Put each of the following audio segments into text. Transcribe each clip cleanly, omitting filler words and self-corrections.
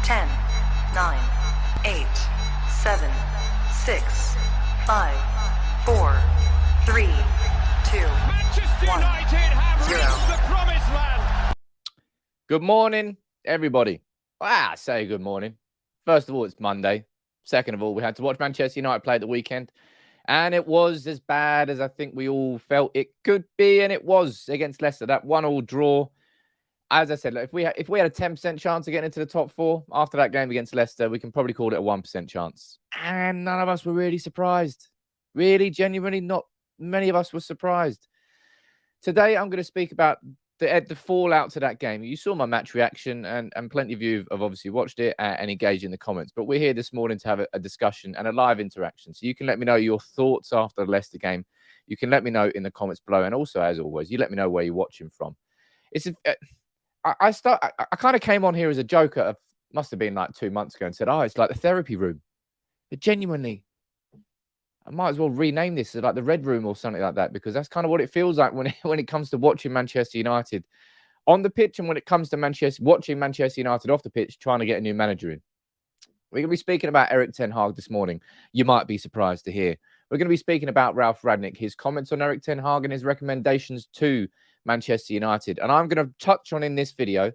10, 9, 8, 7, 6, 5, 4, 3, 2, Manchester 1, United have 0. reached the promised land. Good morning, everybody. I say good morning. First of all, it's Monday. Second of all, we had to watch Manchester United play at the weekend. And it was as bad as I think we all felt it could be. And it was against Leicester. That 1-1 draw. As I said, if we had a 10% chance of getting into the top four after that game against Leicester, we can probably call it a 1% chance. And none of us were really surprised. Really, genuinely, not many of us were surprised. Today, I'm going to speak about the fallout to that game. You saw my match reaction, and plenty of you have obviously watched it and engaged in the comments. But we're here this morning to have a discussion and a live interaction. So you can let me know your thoughts after the Leicester game. You can let me know in the comments below. And also, as always, you let me know where you're watching from. I kind of came on here as a joker. Must have been like 2 months ago and said, "Oh, it's like the therapy room." But genuinely, I might as well rename this as like the Red Room or something like that, because that's kind of what it feels like when it comes to watching Manchester United on the pitch, and when it comes to watching Manchester United off the pitch, trying to get a new manager in. We're going to be speaking about Erik Ten Hag this morning. You might be surprised to hear. We're going to be speaking about Ralf Rangnick, his comments on Erik Ten Hag and his recommendations to Manchester United. And I'm going to touch on in this video.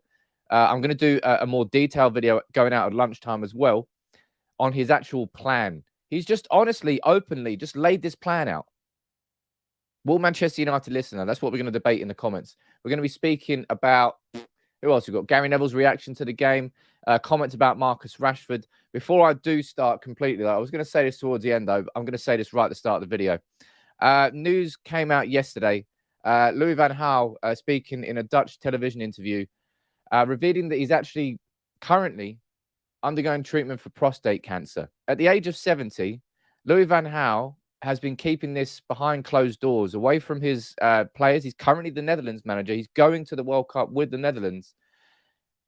I'm going to do a more detailed video going out at lunchtime as well on his actual plan. He's just honestly, openly, just laid this plan out. Will Manchester United listen? Now, that's what we're going to debate in the comments. We're going to be speaking about, who else we've got? Gary Neville's reaction to the game, comments about Marcus Rashford. Before I do start completely, I was going to say this towards the end, though. I'm going to say this right at the start of the video. News came out yesterday. Louis van Gaal speaking in a Dutch television interview, revealing that he's actually currently undergoing treatment for prostate cancer. At the age of 70, Louis van Gaal has been keeping this behind closed doors, away from his players. He's currently the Netherlands manager. He's going to the World Cup with the Netherlands,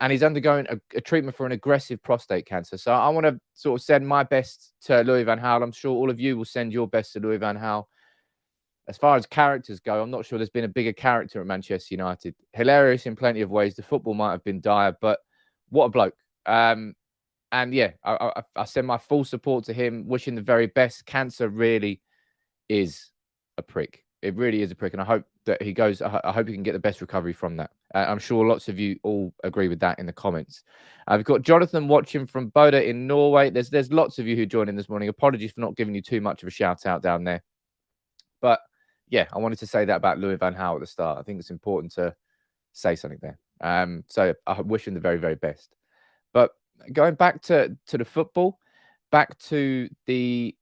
and he's undergoing a treatment for an aggressive prostate cancer. So I want to sort of send my best to Louis van Gaal. I'm sure all of you will send your best to Louis van Gaal. As far as characters go, I'm not sure there's been a bigger character at Manchester United. Hilarious in plenty of ways. The football might have been dire, but what a bloke. And yeah, I send my full support to him, wishing the very best. Cancer really is a prick. It really is a prick. And I hope that he goes, I hope he can get the best recovery from that. I'm sure lots of you all agree with that in the comments. I've got Jonathan watching from Bodø in Norway. There's lots of you who joined in this morning. Apologies for not giving you too much of a shout out down there. But yeah, I wanted to say that about Louis van Gaal at the start. I think it's important to say something there. So I wish him the very, very best. But going back to the football, back to the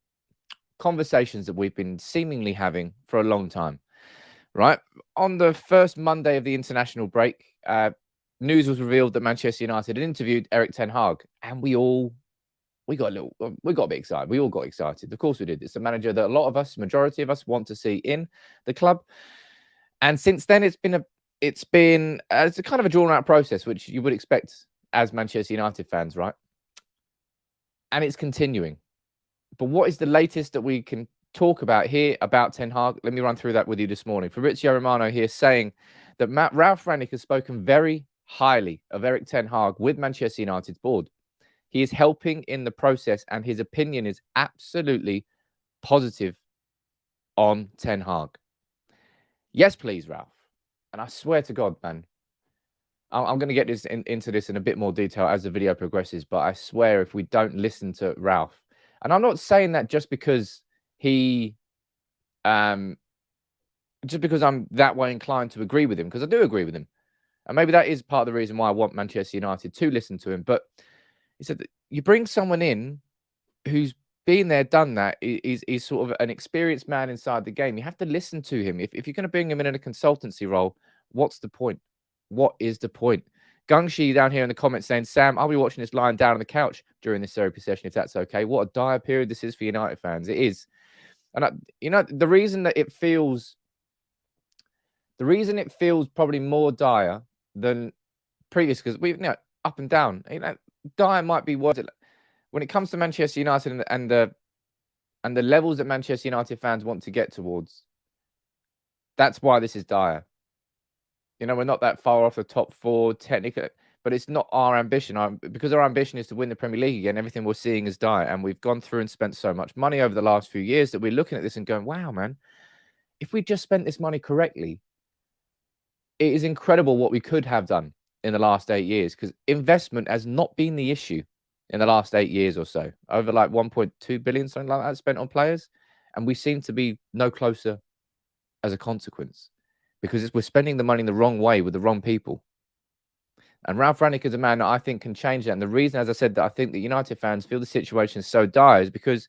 conversations that we've been seemingly having for a long time, right? On the first Monday of the international break, news was revealed that Manchester United had interviewed Erik Ten Hag, and we got a bit excited. We all got excited. Of course we did. It's a manager that a lot of us, majority of us, want to see in the club. And since then, it's a kind of a drawn out process, which you would expect as Manchester United fans, right? And it's continuing. But what is the latest that we can talk about here about Ten Hag? Let me run through that with you this morning. Fabrizio Romano here saying that Ralf Rangnick has spoken very highly of Erik Ten Hag with Manchester United's board. He is helping in the process, and his opinion is absolutely positive on Ten Hag. Yes, please, Ralf. And I swear to God, man, I'm going to get into this in a bit more detail as the video progresses, but I swear if we don't listen to Ralf, and I'm not saying that just because I'm that way inclined to agree with him, because I do agree with him. And maybe that is part of the reason why I want Manchester United to listen to him. But he said that you bring someone in who's been there, done that, is sort of an experienced man inside the game. You have to listen to him. If you're going to bring him in a consultancy role, what's the point? What is the point? Gungshi down here in the comments saying, Sam, I'll be watching this lying down on the couch during this therapy session, if that's okay. What a dire period this is for United fans. It is. And the reason it feels probably more dire than previous, because we've up and down. Dire might be words. When it comes to Manchester United and the levels that Manchester United fans want to get towards, that's why this is dire. We're not that far off the top four technically. but it's not our ambition. Because our ambition is to win the Premier League again, everything we're seeing is dire. And we've gone through and spent so much money over the last few years that we're looking at this and going, wow, man, if we just spent this money correctly, it is incredible what we could have done in the last 8 years, because investment has not been the issue in the last 8 years or so. Over like 1.2 billion, something like that, spent on players. And we seem to be no closer as a consequence, because we're spending the money in the wrong way with the wrong people. And Ralf Rangnick is a man that I think can change that. And the reason, as I said, that I think that United fans feel the situation is so dire is because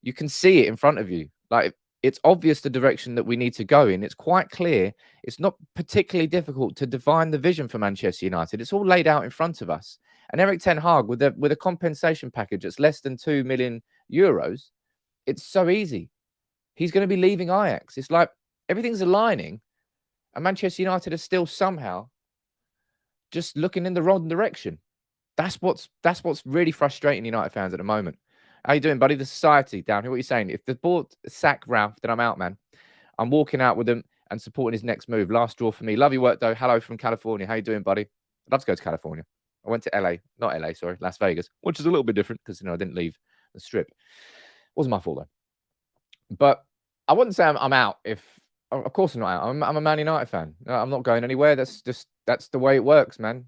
you can see it in front of you. Like, it's obvious the direction that we need to go in. It's quite clear. It's not particularly difficult to define the vision for Manchester United. It's all laid out in front of us. And Erik Ten Hag, with a compensation package that's less than 2 million euros, it's so easy. He's going to be leaving Ajax. It's like everything's aligning, and Manchester United are still somehow just looking in the wrong direction. That's what's really frustrating United fans at the moment. How you doing, buddy? The society down here. What are you saying? If the board sack Ralph, then I'm out, man. I'm walking out with him and supporting his next move. Last draw for me. Love your work, though. Hello from California. How you doing, buddy? I'd love to go to California. I went to LA. Not LA, sorry. Las Vegas, which is a little bit different because, I didn't leave the strip. Wasn't my fault, though. But I wouldn't say I'm out. Of course I'm not out. I'm a Man United fan. I'm not going anywhere. That's the way it works, man.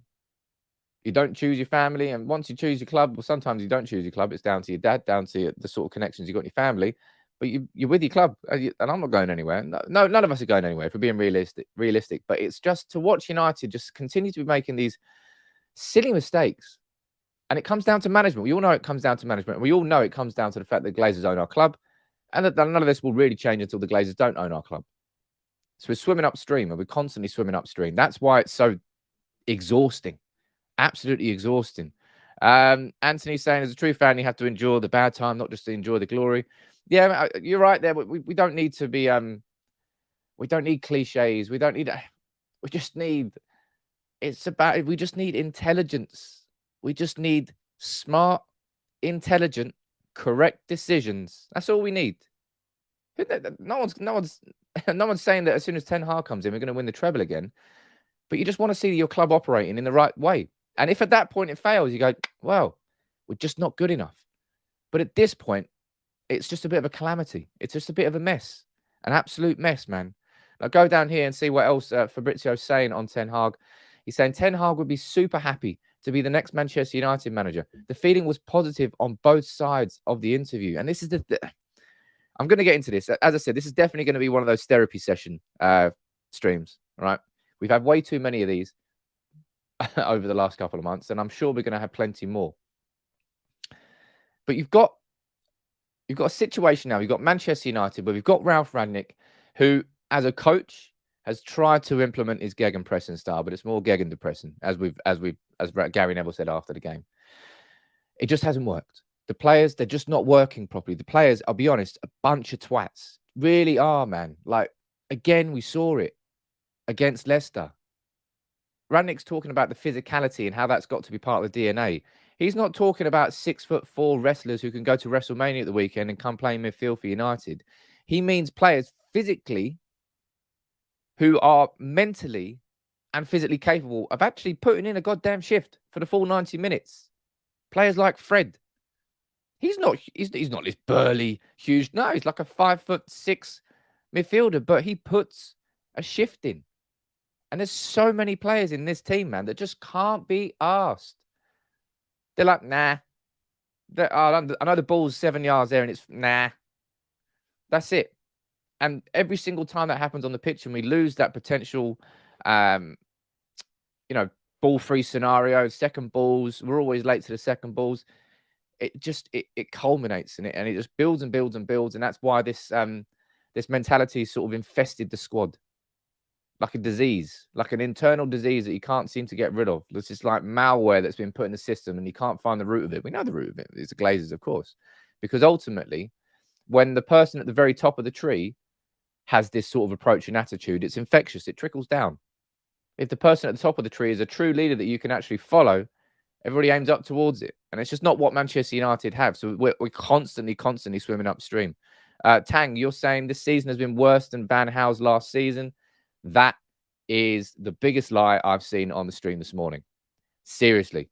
You don't choose your family, and once you choose your club, well, sometimes you don't choose your club. It's down to your dad, down to the sort of connections you got in your family. But you're with your club, and I'm not going anywhere. No, none of us are going anywhere, if we're being realistic. But it's just to watch United just continue to be making these silly mistakes. And it comes down to management. We all know it comes down to management. We all know it comes down to the fact that Glazers own our club, and that none of this will really change until the Glazers don't own our club. So we're swimming upstream, and we're constantly swimming upstream. That's why it's so exhausting. Absolutely exhausting. Anthony's saying, as a true fan, you have to endure the bad time, not just to enjoy the glory. Yeah, you're right there. We don't need to be, we don't need cliches. We just need intelligence. We just need smart, intelligent, correct decisions. That's all we need. No one's saying that as soon as Ten Hag comes in, we're going to win the treble again. But you just want to see your club operating in the right way. And if at that point it fails, you go, well, we're just not good enough. But at this point, it's just a bit of a calamity. It's just a bit of a mess. An absolute mess, man. Now go down here and see what else Fabrizio's saying on Ten Hag. He's saying Ten Hag would be super happy to be the next Manchester United manager. The feeling was positive on both sides of the interview. And this is I'm going to get into this. As I said, this is definitely going to be one of those therapy session streams, right? We've had way too many of these over the last couple of months, and I'm sure we're going to have plenty more. But you've got a situation now. You've got Manchester United, where we've got Ralf Rangnick, who, as a coach, has tried to implement his gegenpressing style, but it's more gegendepressing, as Gary Neville said after the game. It just hasn't worked. The players, they're just not working properly. The players, I'll be honest, a bunch of twats. Really are, man. Like, again, we saw it against Leicester. Rangnick's talking about the physicality and how that's got to be part of the DNA. He's not talking about 6'4" wrestlers who can go to WrestleMania at the weekend and come play midfield for United. He means players physically who are mentally and physically capable of actually putting in a goddamn shift for the full 90 minutes. Players like Fred. He's not this burly, huge. No, he's like a 5'6" midfielder, but he puts a shift in. And there's so many players in this team, man, that just can't be asked. They're like, nah. I know the ball's 7 yards there, and it's nah. That's it. And every single time that happens on the pitch, and we lose that potential, ball-free scenario, second balls, we're always late to the second balls. It culminates in it, and it just builds and builds and builds, and that's why this mentality sort of infested the squad. Like a disease, like an internal disease that you can't seem to get rid of. This is like malware that's been put in the system, and you can't find the root of it. We know the root of it. It's the Glazers, of course. Because ultimately, when the person at the very top of the tree has this sort of approach and attitude, it's infectious. It trickles down. If the person at the top of the tree is a true leader that you can actually follow, everybody aims up towards it. And it's just not what Manchester United have. So we're constantly swimming upstream. Tang, you're saying this season has been worse than Van Gaal's last season. That is the biggest lie I've seen on the stream this morning. Seriously,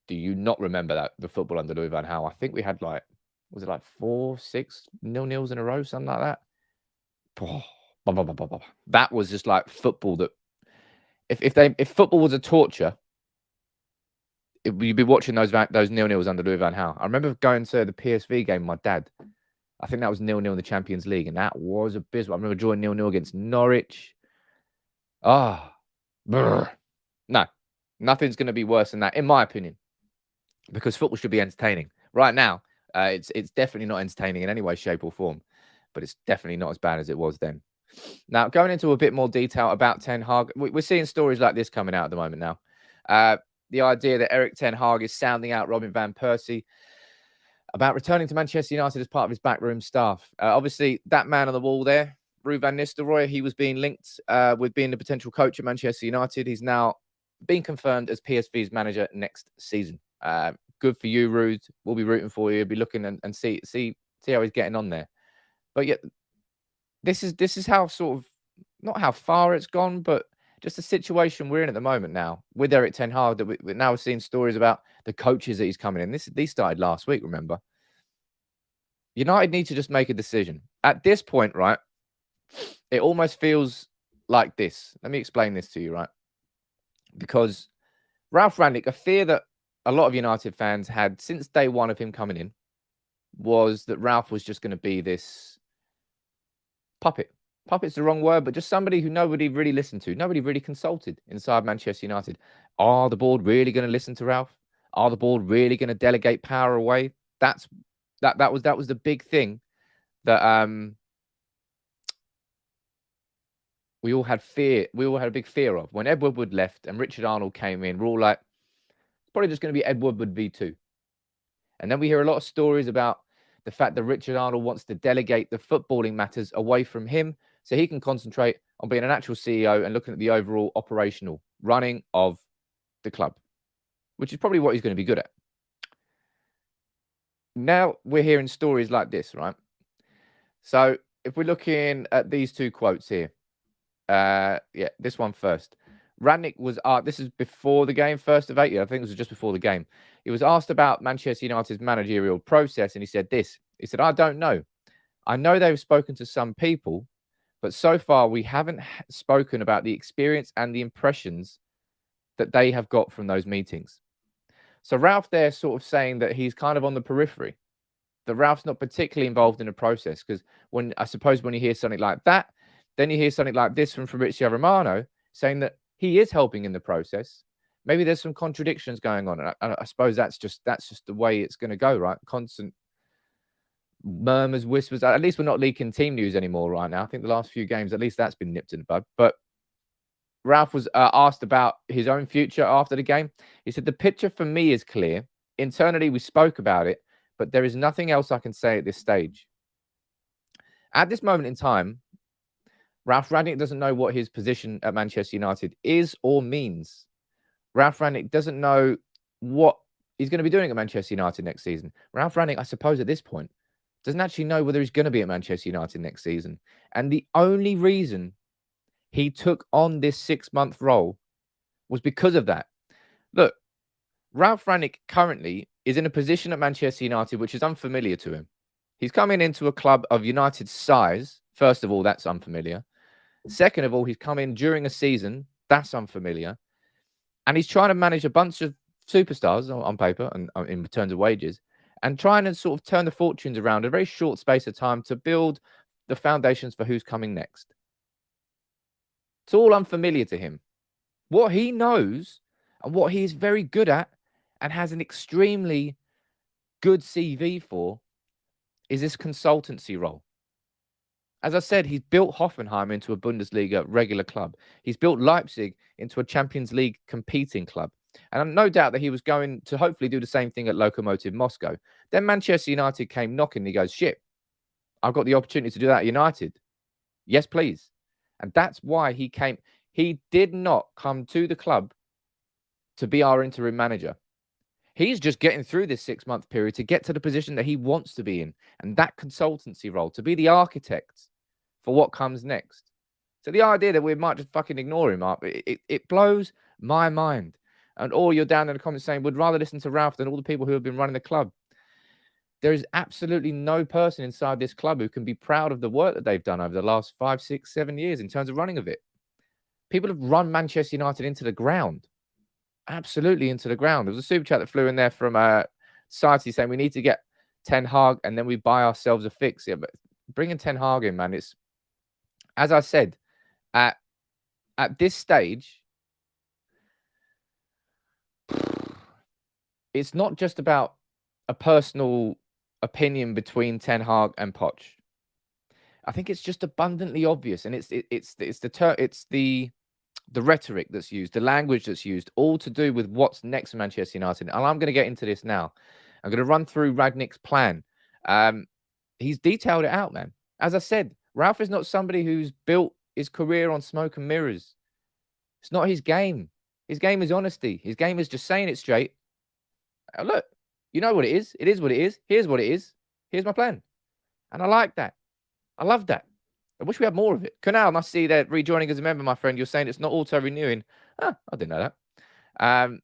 do you not remember that the football under Louis van Gaal? I think we had like, was it like 4-6 0-0s in a row, something like that? That was just like football. That if football was a torture, you'd be watching those 0-0s under Louis van Gaal. I remember going to the PSV game with my dad. I think that was 0-0 in the Champions League, and that was abysmal. I remember drawing 0-0 against Norwich. No, nothing's going to be worse than that, in my opinion, because football should be entertaining. Right now, it's definitely not entertaining in any way, shape, or form, but it's definitely not as bad as it was then. Now, going into a bit more detail about Ten Hag, we're seeing stories like this coming out at the moment now. The idea that Erik Ten Hag is sounding out Robin van Persie about returning to Manchester United as part of his backroom staff. Obviously, that man on the wall there, Ruud van Nistelrooy, he was being linked with being the potential coach at Manchester United. He's now been confirmed as PSV's manager next season. Good for you, Ruud. We'll be rooting for you. Be looking and see how he's getting on there. But yet, this is how sort of, not how far it's gone, but just the situation we're in at the moment now with Erik Ten Hag, that we're now seeing stories about the coaches that he's coming in. These started last week, remember? United need to just make a decision. At this point, right, it almost feels like this. Let me explain this to you, right? Because Ralf Rangnick, a fear that a lot of United fans had since day one of him coming in, was that Ralf was just going to be this puppet. Puppet's the wrong word, but just somebody who nobody really listened to, nobody really consulted inside Manchester United. Are the board really going to listen to Ralf? Are the board really going to delegate power away? That was the big thing that we all had fear. We all had a big fear of when Ed Woodward left and Richard Arnold came in. We're all like, it's probably just going to be Ed Woodward v2. And then we hear a lot of stories about the fact that Richard Arnold wants to delegate the footballing matters away from him so he can concentrate on being an actual CEO and looking at the overall operational running of the club, which is probably what he's going to be good at. Now we're hearing stories like this, right? So if we're looking at these two quotes here, this one first. Rangnick was this is before the game, 1st of April. I think it was just before the game. He was asked about Manchester United's managerial process, and he said this. He said, I don't know. I know they've spoken to some people, but so far we haven't spoken about the experience and the impressions that they have got from those meetings. So Ralf there sort of saying that he's kind of on the periphery, that Ralf's not particularly involved in the process, because when you hear something like that, then you hear something like this from Fabrizio Romano saying that he is helping in the process. Maybe there's some contradictions going on. And I suppose that's just the way it's going to go, right? Constant murmurs, whispers. At least we're not leaking team news anymore right now. I think the last few games, at least that's been nipped in the bud. But Ralf was asked about his own future after the game. He said, the picture for me is clear. Internally, we spoke about it, but there is nothing else I can say at this stage. At this moment in time, Ralf Rangnick doesn't know what his position at Manchester United is or means. Ralf Rangnick doesn't know what he's going to be doing at Manchester United next season. Ralf Rangnick, I suppose at this point, doesn't actually know whether he's going to be at Manchester United next season. And the only reason he took on this 6-month role was because of that. Look, Ralf Rangnick currently is in a position at Manchester United which is unfamiliar to him. He's coming into a club of United's size. First of all, that's unfamiliar. Second of all, he's come in during a season. That's unfamiliar. And he's trying to manage a bunch of superstars on paper and in terms of wages, and trying to sort of turn the fortunes around in a very short space of time to build the foundations for who's coming next. It's all unfamiliar to him. What he knows and what he is very good at and has an extremely good CV for is this consultancy role. As I said, he's built Hoffenheim into a Bundesliga regular club. He's built Leipzig into a Champions League competing club. And I'm no doubt that he was going to hopefully do the same thing at Lokomotiv Moscow. Then Manchester United came knocking and he goes, shit, I've got the opportunity to do that at United. Yes, please. And that's why he came. He did not come to the club to be our interim manager. He's just getting through this 6-month period to get to the position that he wants to be in. And that consultancy role, to be the architect for what comes next. So the idea that we might just fucking ignore him, it blows my mind. And or you're down in the comments saying, would rather listen to Ralf than all the people who have been running the club. There is absolutely no person inside this club who can be proud of the work that they've done over the last 5, 6, 7 years in terms of running of it. People have run Manchester United into the ground. Absolutely into the ground. There was a super chat that flew in there from Society saying we need to get Ten Hag and then we buy ourselves a fix. Yeah, but bringing Ten Hag in, man, it's, as I said, at this stage, it's not just about a personal opinion between Ten Hag and Poch. I think it's just abundantly obvious, and it's the rhetoric that's used, the language that's used, all to do with what's next for Manchester United. And I'm going to get into this now. I'm going to run through Rangnick's plan. He's detailed it out, man. As I said, Ralf is not somebody who's built his career on smoke and mirrors. It's not his game. His game is honesty. His game is just saying it straight. Look, you know what it is. It is what it is. Here's what it is. Here's my plan. And I like that. I love that. I wish we had more of it. Kunal, must see that rejoining as a member, my friend. You're saying it's not auto-renewing. I didn't know that.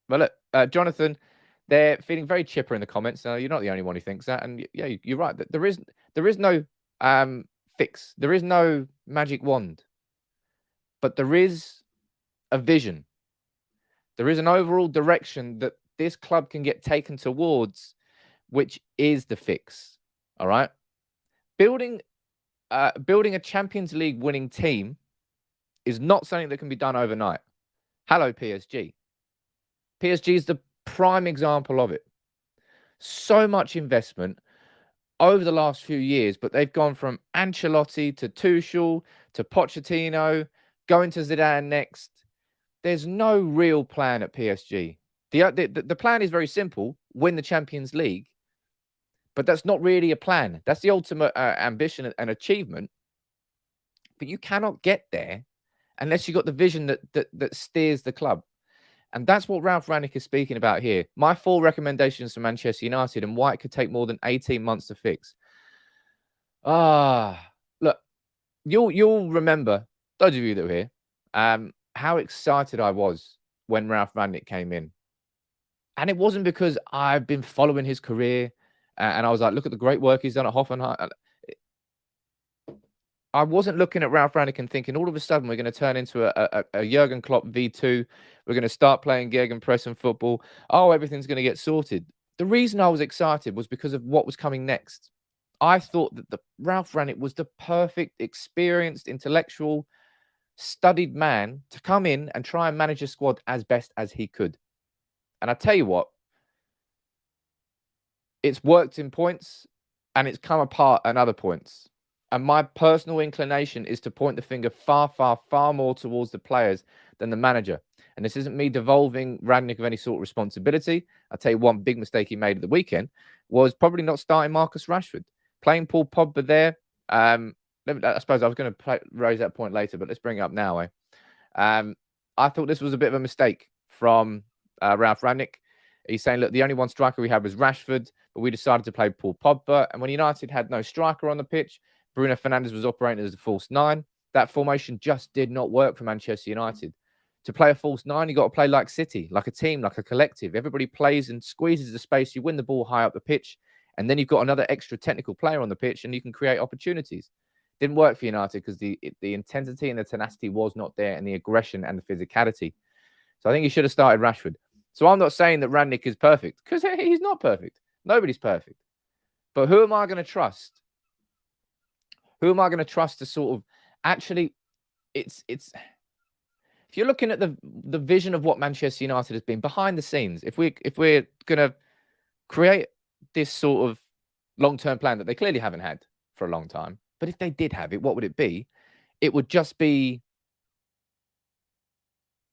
But look, Jonathan, they're feeling very chipper in the comments. You're not the only one who thinks that. And yeah, you're right. There is no fix. There is no magic wand. But there is a vision. There is an overall direction that this club can get taken towards, which is the fix. All right? Building a Champions League winning team is not something that can be done overnight. Hello, PSG. PSG is the prime example of it. So much investment over the last few years, but they've gone from Ancelotti to Tuchel to Pochettino, going to Zidane next. There's no real plan at PSG. The plan is very simple: win the Champions League. But that's not really a plan. That's the ultimate ambition and achievement. But you cannot get there unless you've got the vision that steers the club. And that's what Ralf Rangnick is speaking about here. My 4 recommendations for Manchester United and why it could take more than 18 months to fix. Look, you'll remember, those of you that were here, how excited I was when Ralf Rangnick came in. And it wasn't because I've been following his career and I was like, look at the great work he's done at Hoffenheim. I wasn't looking at Ralf Rangnick and thinking all of a sudden we're going to turn into a Jurgen Klopp V2. We're going to start playing Gegenpress football. Oh, everything's going to get sorted. The reason I was excited was because of what was coming next. I thought that Ralf Rangnick was the perfect, experienced, intellectual, studied man to come in and try and manage a squad as best as he could. And I tell you what, it's worked in points and it's come apart at other points. And my personal inclination is to point the finger far, far, far more towards the players than the manager. And this isn't me devolving Rangnick of any sort of responsibility. I'll tell you one big mistake he made at the weekend was probably not starting Marcus Rashford. Playing Paul Pogba there. I suppose I was going to raise that point later, but let's bring it up now. I thought this was a bit of a mistake from Ralf Rangnick. He's saying, look, the only one striker we had was Rashford, but we decided to play Paul Pogba. And when United had no striker on the pitch, Bruno Fernandes was operating as a false 9. That formation just did not work for Manchester United. To play a false 9, you got to play like City, like a team, like a collective. Everybody plays and squeezes the space. You win the ball high up the pitch, and then you've got another extra technical player on the pitch, and you can create opportunities. Didn't work for United because the intensity and the tenacity was not there, and the aggression and the physicality. So I think he should have started Rashford. So I'm not saying that Rangnick is perfect, because he's not perfect. Nobody's perfect. But who am I going to trust? Who am I going to trust to sort of actually, it's if you're looking at the vision of what Manchester United has been behind the scenes, if we're going to create this sort of long-term plan that they clearly haven't had for a long time, but if they did have it, what would it be? It would just be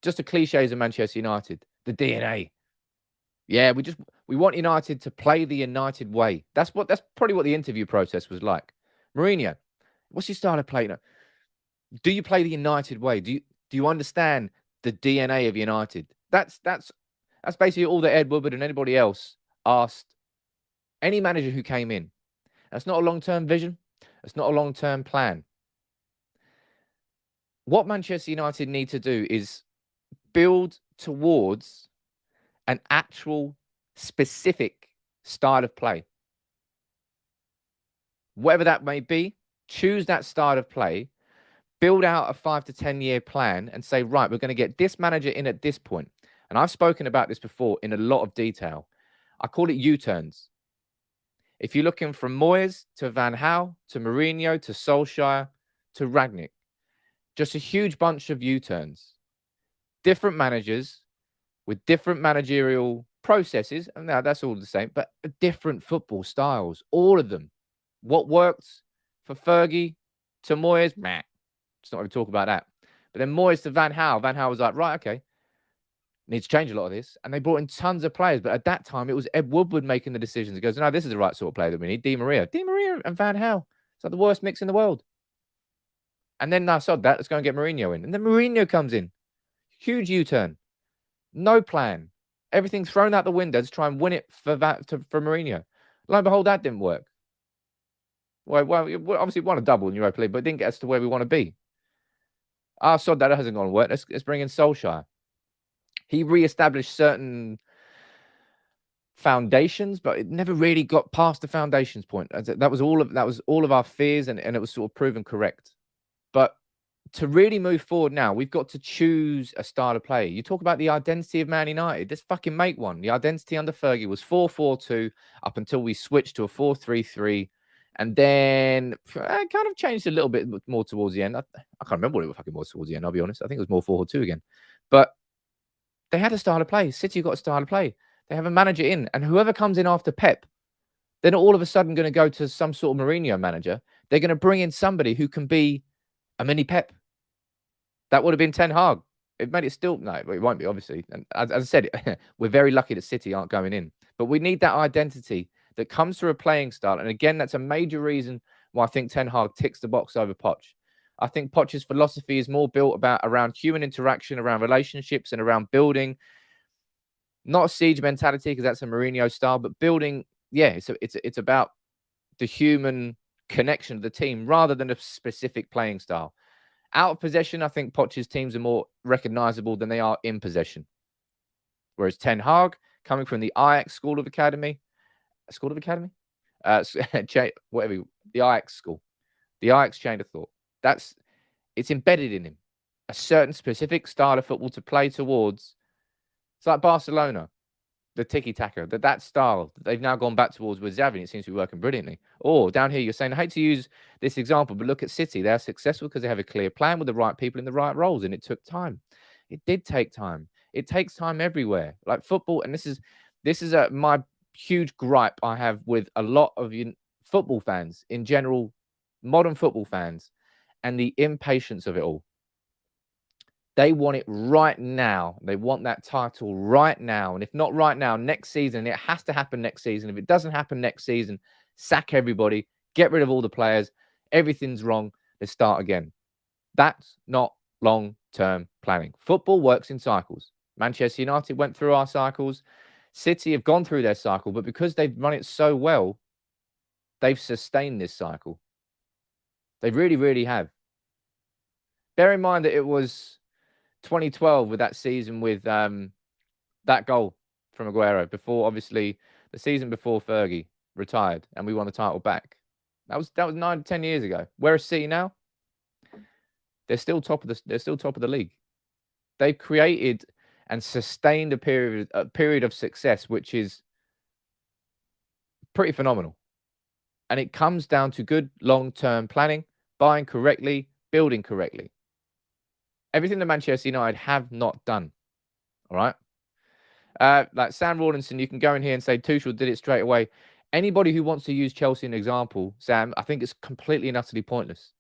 just the cliches of Manchester United, the DNA. Yeah, we want United to play the United way. That's probably what the interview process was like. Mourinho, what's your style of play? Do you play the United way? Do you understand the DNA of United? That's basically all that Ed Woodward and anybody else asked any manager who came in. That's not a long-term vision. That's not a long-term plan. What Manchester United need to do is build towards an actual specific style of play. Whatever that may be, choose that style of play, build out a 5 to 10 year plan and say, right, we're going to get this manager in at this point. And I've spoken about this before in a lot of detail. I call it U-turns. If you're looking from Moyes to Van Gaal to Mourinho to Solskjaer to Rangnick, just a huge bunch of U-turns. Different managers with different managerial processes. And now that's all the same, but different football styles, all of them. What worked for Fergie to Moyes, meh. Let's not even talk about that. But then Moyes to Van Gaal. Van Gaal was like, right, okay, need to change a lot of this. And they brought in tons of players. But at that time, it was Ed Woodward making the decisions. He goes, no, this is the right sort of player that we need. Di Maria and Van Gaal. It's like the worst mix in the world. And then I saw that. Let's go and get Mourinho in. And then Mourinho comes in. Huge U-turn. No plan. Everything's thrown out the window to try and win it for Mourinho. Lo and behold, that didn't work. Well, obviously won a double in Europa League, but it didn't get us to where we want to be. Sod that hasn't gone to work. Let's bring in Solskjaer. He re-established certain foundations, but it never really got past the foundations point. That was all of our fears, and it was sort of proven correct. But to really move forward now, we've got to choose a style of play. You talk about the identity of Man United. Let's fucking make one. The identity under Fergie was 4-4-2 up until we switched to a 4-3-3. And then it kind of changed a little bit more towards the end. I can't remember what it fucking was towards the end, I'll be honest. I think it was more 4-4-2 again. But they had a style of play. City got a style of play. They have a manager in. And whoever comes in after Pep, they're not all of a sudden going to go to some sort of Mourinho manager. They're going to bring in somebody who can be a mini Pep. That would have been Ten Hag. It made it still... No, it won't be, obviously. And as I said, we're very lucky that City aren't going in. But we need that identity that comes through a playing style. And again, that's a major reason why I think Ten Hag ticks the box over Poch. I think Poch's philosophy is more built around human interaction, around relationships, and around building. Not a siege mentality, because that's a Mourinho style, but building, yeah, it's about the human connection of the team rather than a specific playing style. Out of possession, I think Poch's teams are more recognizable than they are in possession. Whereas Ten Hag, coming from the Ajax School of Academy, whatever, the Ajax school, the Ajax chain of thought. It's embedded in him. A certain specific style of football to play towards. It's like Barcelona, the tiki-taka, that style that they've now gone back towards with Xavi. It seems to be working brilliantly. Or down here, you're saying, I hate to use this example, but look at City. They're successful because they have a clear plan with the right people in the right roles, and it took time. It did take time. It takes time everywhere. Like football, and this is my huge gripe I have with a lot of football fans in general, modern football fans, and the impatience of it all. They want it right now. They want that title right now. And if not right now, next season, it has to happen next season. If it doesn't happen next season, sack everybody, get rid of all the players. Everything's wrong. Let's start again. That's not long-term planning. Football works in cycles. Manchester United went through our cycles. City have gone through their cycle, but because they've run it so well, they've sustained this cycle. They really, really have. Bear in mind that it was 2012 with that season with that goal from Aguero before, obviously, the season before Fergie retired and we won the title back. That was 9 to 10 years ago. Where is City now? They're still top of the league. They've created and sustained a period of success, which is pretty phenomenal. And it comes down to good long-term planning, buying correctly, building correctly. Everything that Manchester United have not done. All right? Like Sam Rawlinson, you can go in here and say Tuchel did it straight away. Anybody who wants to use Chelsea as an example, Sam, I think it's completely and utterly pointless.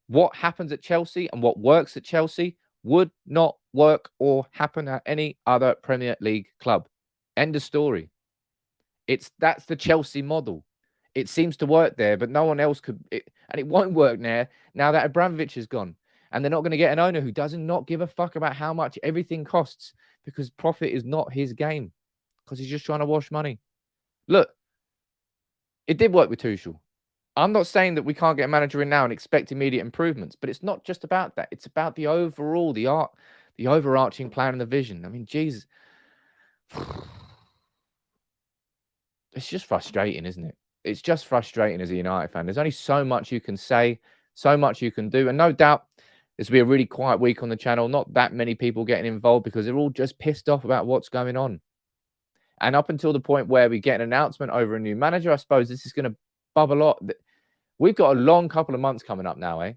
What happens at Chelsea and what works at Chelsea would not work or happen at any other Premier League club. End of story. That's the Chelsea model. It seems to work there, but no one else could. And it won't work now that Abramovich is gone. And they're not going to get an owner who does not give a fuck about how much everything costs, because profit is not his game, because he's just trying to wash money. Look, it did work with Tuchel. I'm not saying that we can't get a manager in now and expect immediate improvements, but it's not just about that. It's about the overall, the art, the overarching plan and the vision. I mean, Jesus. It's just frustrating, isn't it? It's just frustrating as a United fan. There's only so much you can say, so much you can do. And no doubt this will be a really quiet week on the channel. Not that many people getting involved because they're all just pissed off about what's going on. And up until the point where we get an announcement over a new manager, I suppose this is going to bubble up. We've got a long couple of months coming up now, eh?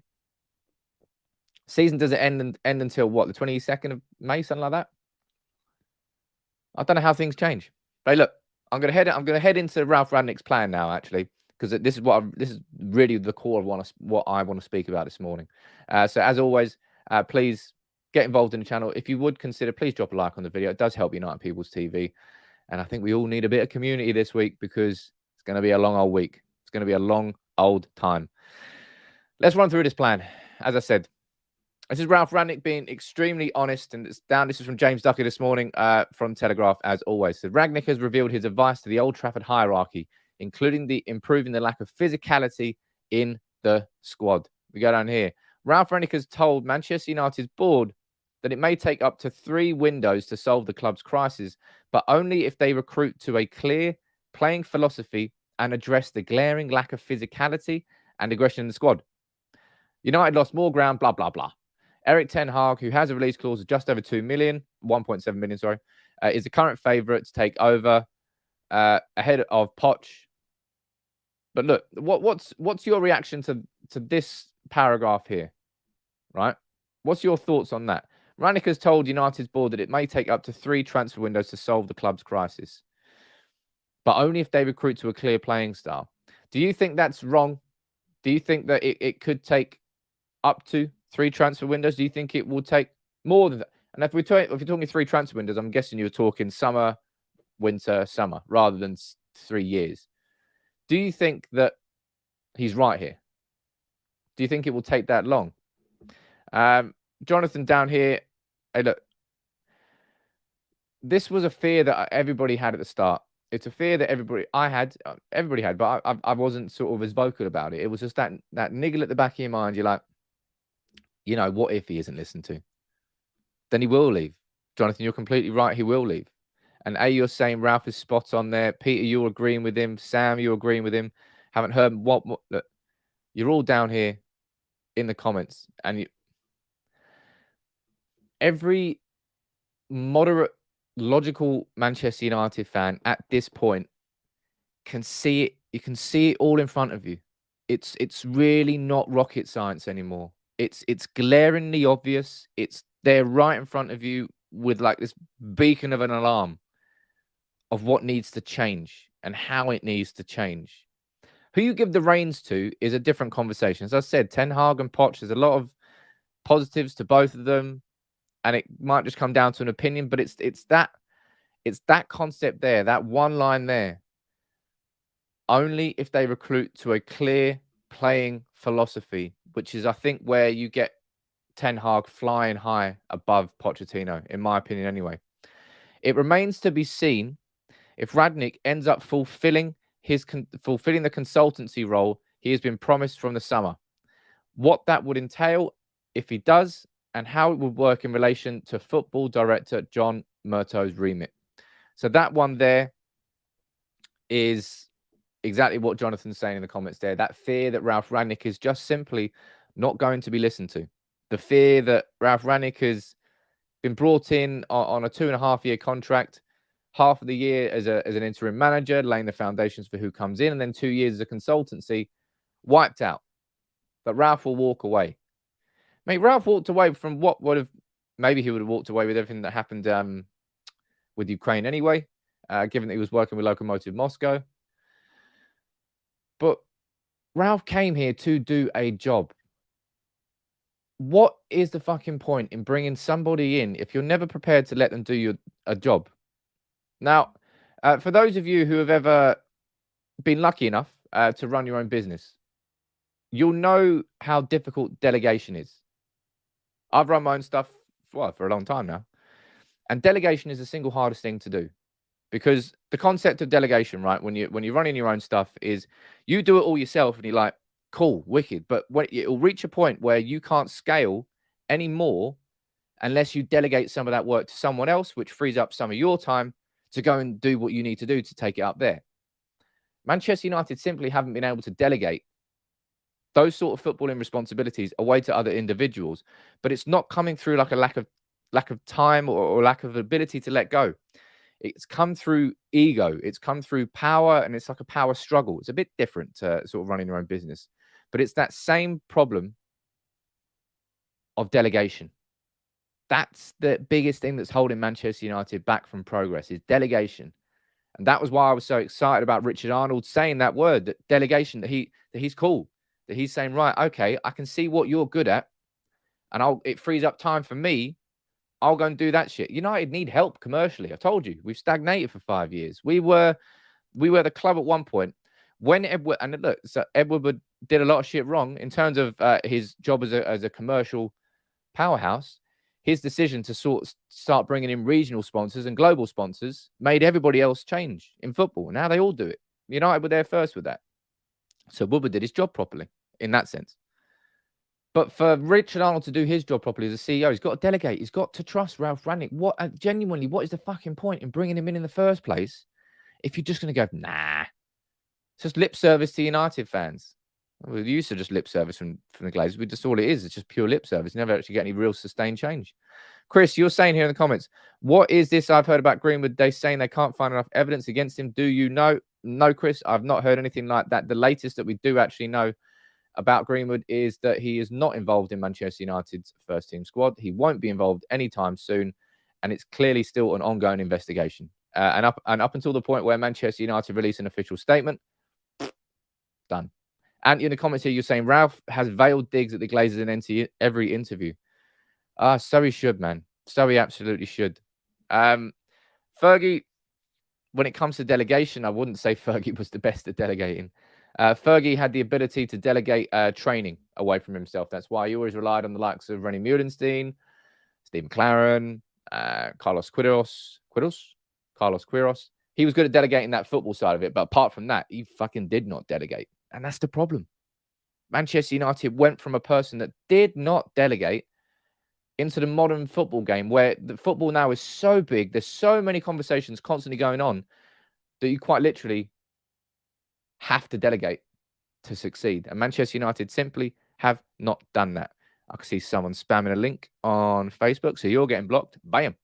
Season doesn't end until what, the 22nd of May, something like that? I don't know how things change. But look, I'm going to head into Ralf Rangnick's plan now, actually, because this is really the core of what I want to speak about this morning. So as always, please get involved in the channel. If you would consider, please drop a like on the video. It does help United People's TV. And I think we all need a bit of community this week because it's going to be a long old week. It's going to be a long old time. Let's run through this plan. As I said, this is Ralf Rangnick being extremely honest, and it's down. This is from James Ducker this morning from Telegraph, as always. So Rangnick has revealed his advice to the Old Trafford hierarchy, including improving the lack of physicality in the squad. We go down here. Ralf Rangnick has told Manchester United's board that it may take up to 3 windows to solve the club's crisis, but only if they recruit to a clear playing philosophy and address the glaring lack of physicality and aggression in the squad. United lost more ground, blah, blah, blah. Erik Ten Hag, who has a release clause of just over 1.7 million, sorry, is the current favourite to take over ahead of Poch. But look, what's your reaction to this paragraph here, right? What's your thoughts on that? Rangnick has told United's board that it may take up to 3 transfer windows to solve the club's crisis, but only if they recruit to a clear playing style. Do you think that's wrong? Do you think that it could take up to 3 transfer windows? Do you think it will take more than that? And if you're talking 3 transfer windows, I'm guessing you're talking summer, winter, summer, rather than 3 years. Do you think that he's right here? Do you think it will take that long? Jonathan down here, hey, look, this was a fear that everybody had at the start. It's a fear that everybody had, but I wasn't sort of as vocal about it. It was just that niggle at the back of your mind. You're like, you know, what if he isn't listened to? Then he will leave. Jonathan, you're completely right. He will leave. And you're saying Ralf is spot on there. Peter, you're agreeing with him. Sam, you're agreeing with him. Haven't heard what look, you're all down here in the comments. And every moderate, logical Manchester United fan at this point can see it. You can see it all in front of you. It's really not rocket science anymore. It's glaringly obvious. It's there right in front of you with like this beacon of an alarm of what needs to change and how it needs to change. Who you give the reins to is a different conversation. As I said, Ten Hag and Poch, there's a lot of positives to both of them, and it might just come down to an opinion, but it's that concept there, that one line there. Only if they recruit to a clear playing philosophy, which is, I think, where you get Ten Hag flying high above Pochettino, in my opinion anyway. It remains to be seen if Rangnick ends up fulfilling the consultancy role he has been promised from the summer. What that would entail if he does, and how it would work in relation to football director John Murtough's remit. So that one there is exactly what Jonathan's saying in the comments there. That fear that Ralf Rangnick is just simply not going to be listened to. The fear that Ralf Rangnick has been brought in on a 2.5-year contract, half of the year as an interim manager, laying the foundations for who comes in, and then 2 years as a consultancy, wiped out. But Ralf will walk away. Mate, Ralf walked away from what would have, maybe he would have walked away with everything that happened with Ukraine anyway, given that he was working with Lokomotiv Moscow. But Ralf came here to do a job. What is the fucking point in bringing somebody in if you're never prepared to let them do a job? Now, for those of you who have ever been lucky enough to run your own business, you'll know how difficult delegation is. I've run my own stuff for a long time now. And delegation is the single hardest thing to do. Because the concept of delegation, right, when you're running your own stuff is you do it all yourself and you're like, cool, wicked. But when it'll reach a point where you can't scale anymore unless you delegate some of that work to someone else, which frees up some of your time to go and do what you need to do to take it up there. Manchester United simply haven't been able to delegate those sort of footballing responsibilities away to other individuals, but it's not coming through like a lack of time or lack of ability to let go. It's come through ego. It's come through power, and it's like a power struggle. It's a bit different to sort of running your own business, but it's that same problem of delegation. That's the biggest thing that's holding Manchester United back from progress, is delegation. And that was why I was so excited about Richard Arnold saying that word, that delegation, that he's cool, that he's saying, right, okay, I can see what you're good at, and it frees up time for me. I'll go and do that shit. United need help commercially. I told you, we've stagnated for 5 years. We were the club at one point when Edward, and look, so Edward did a lot of shit wrong in terms of his job as a commercial powerhouse. His decision to start bringing in regional sponsors and global sponsors made everybody else change in football. Now they all do it. United were there first with that. So Woodward did his job properly in that sense. But for Richard Arnold to do his job properly as a CEO, he's got to delegate. He's got to trust Ralf Rangnick. Genuinely, what is the fucking point in bringing him in the first place if you're just going to go, nah? It's just lip service to United fans. We used to just lip service from the Glazers. Just all it is. It's just pure lip service. You never actually get any real sustained change. Chris, you're saying here in the comments, what is this I've heard about Greenwood? They're saying they can't find enough evidence against him. Do you know? No, Chris, I've not heard anything like that. The latest that we do actually know about Greenwood is that he is not involved in Manchester United's first team squad. He won't be involved anytime soon, and it's clearly still an ongoing investigation. And up until the point where Manchester United release an official statement, done. And in the comments here, you're saying Ralf has veiled digs at the Glazers in every interview. So he should, man. So he absolutely should. Fergie, when it comes to delegation, I wouldn't say Fergie was the best at delegating. Fergie had the ability to delegate training away from himself. That's why he always relied on the likes of Rennie Muhlenstein, Steve McLaren, Carlos Queiroz. He was good at delegating that football side of it. But apart from that, he fucking did not delegate. And that's the problem. Manchester United went from a person that did not delegate into the modern football game, where the football now is so big, there's so many conversations constantly going on, that you quite literally have to delegate to succeed. And Manchester United simply have not done that. I can see someone spamming a link on Facebook, so you're getting blocked. Bam.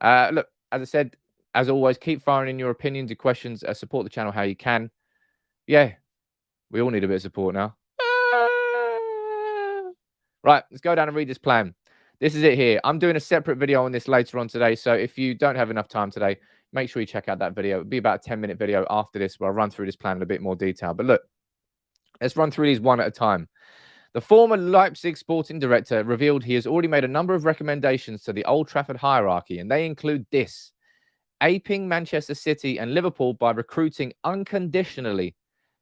Look, as I said, as always, keep firing in your opinions and questions. Support the channel how you can. Yeah, we all need a bit of support now. Right, let's go down and read this plan. This is it here. I'm doing a separate video on this later on today. So if you don't have enough time today, make sure you check out that video. It'll be about a 10-minute video after this where I'll run through this plan in a bit more detail. But look, let's run through these one at a time. The former Leipzig sporting director revealed he has already made a number of recommendations to the Old Trafford hierarchy, and they include this: aping Manchester City and Liverpool by recruiting unconditionally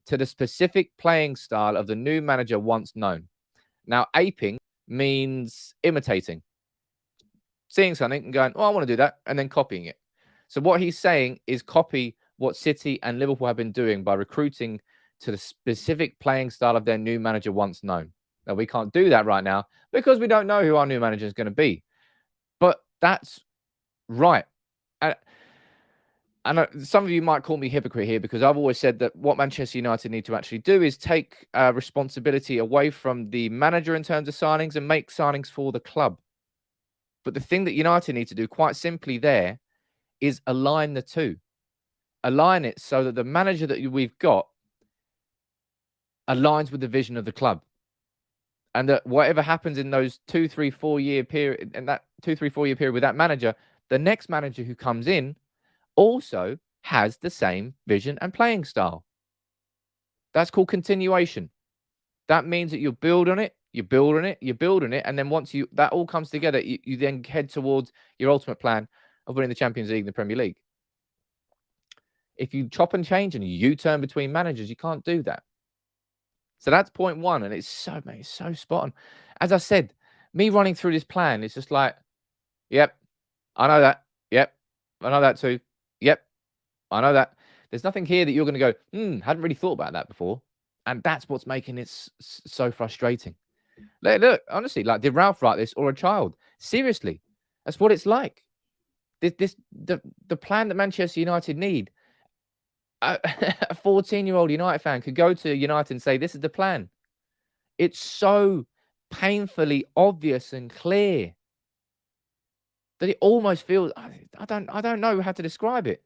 to the specific playing style of the new manager once known. Now, aping means imitating, seeing something and going, oh, I want to do that, and then copying it. So what he's saying is copy what City and Liverpool have been doing by recruiting to the specific playing style of their new manager once known. Now, we can't do that right now because we don't know who our new manager is going to be. But that's right. And some of you might call me hypocrite here, because I've always said that what Manchester United need to actually do is take responsibility away from the manager in terms of signings and make signings for the club. But the thing that United need to do, quite simply there, is align the two. Align it so that the manager that we've got aligns with the vision of the club. And that whatever happens in those 2-3-4 year period, and that 2-3-4 year period with that manager, the next manager who comes in also has the same vision and playing style. That's called continuation. That means that you build on it, you build on it, you build on it, and then once that all comes together, you then head towards your ultimate plan of winning the Champions League and the Premier League. If you chop and change and you U-turn between managers, you can't do that. So that's point one, and it's so spot on. As I said, me running through this plan, it's just like, yep, I know that. Yep, I know that too. Yep, I know that. There's nothing here that you're going to go, hadn't really thought about that before. And that's what's making it so frustrating. Look, honestly, like, did Ralf write this or a child? Seriously, That's what it's like. The plan that Manchester United need. A 14-year-old United fan could go to United and say, "This is the plan." It's so painfully obvious and clear that it almost feels. I don't know how to describe it.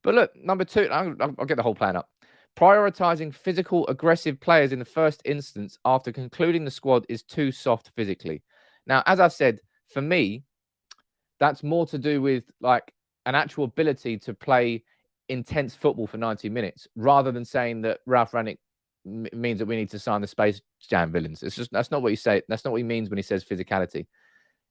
But look, number 2, I'll get the whole plan up. Prioritizing physical, aggressive players in the first instance after concluding the squad is too soft physically. Now, as I've said, for me, that's more to do with like an actual ability to play intense football for 90 minutes rather than saying that Ralf Rangnick means that we need to sign the Space Jam villains. It's just, that's not what he say. That's not what he means when he says physicality. He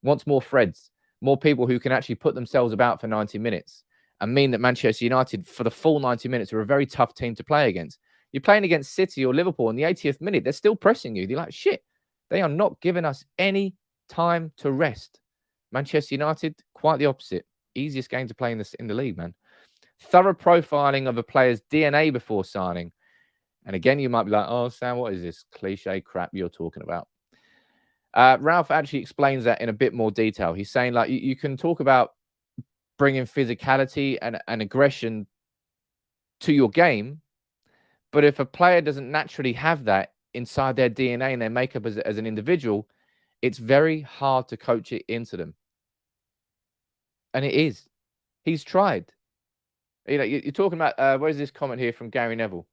wants more Freds, more people who can actually put themselves about for 90 minutes and mean that Manchester United for the full 90 minutes are a very tough team to play against. You're playing against City or Liverpool in the 80th minute. They're still pressing you. You're like, shit, they are not giving us any time to rest. Manchester United, quite the opposite. Easiest game to play in the league, man. Thorough profiling of a player's DNA before signing. And again, you might be like, oh, Sam, what is this cliche crap you're talking about? Ralf actually explains that in a bit more detail. He's saying, like, you can talk about bringing physicality and aggression to your game, but if a player doesn't naturally have that inside their DNA and their makeup as an individual, it's very hard to coach it into them. And it is. He's tried. You know, you're talking about, where's this comment here from Gary Neville?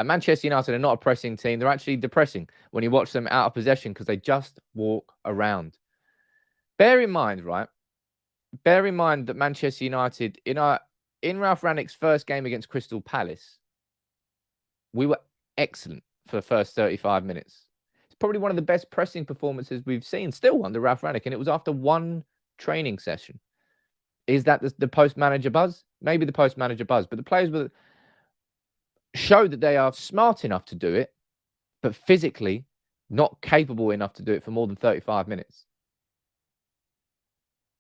Manchester United are not a pressing team. They're actually depressing when you watch them out of possession because they just walk around. Bear in mind, right? Bear in mind that Manchester United, in Ralf Rangnick's first game against Crystal Palace, we were excellent for the first 35 minutes. It's probably one of the best pressing performances we've seen still under Ralf Rangnick, and it was after one training session. Is that the post-manager buzz? Maybe the post-manager buzz, but the players showed that they are smart enough to do it, but physically not capable enough to do it for more than 35 minutes.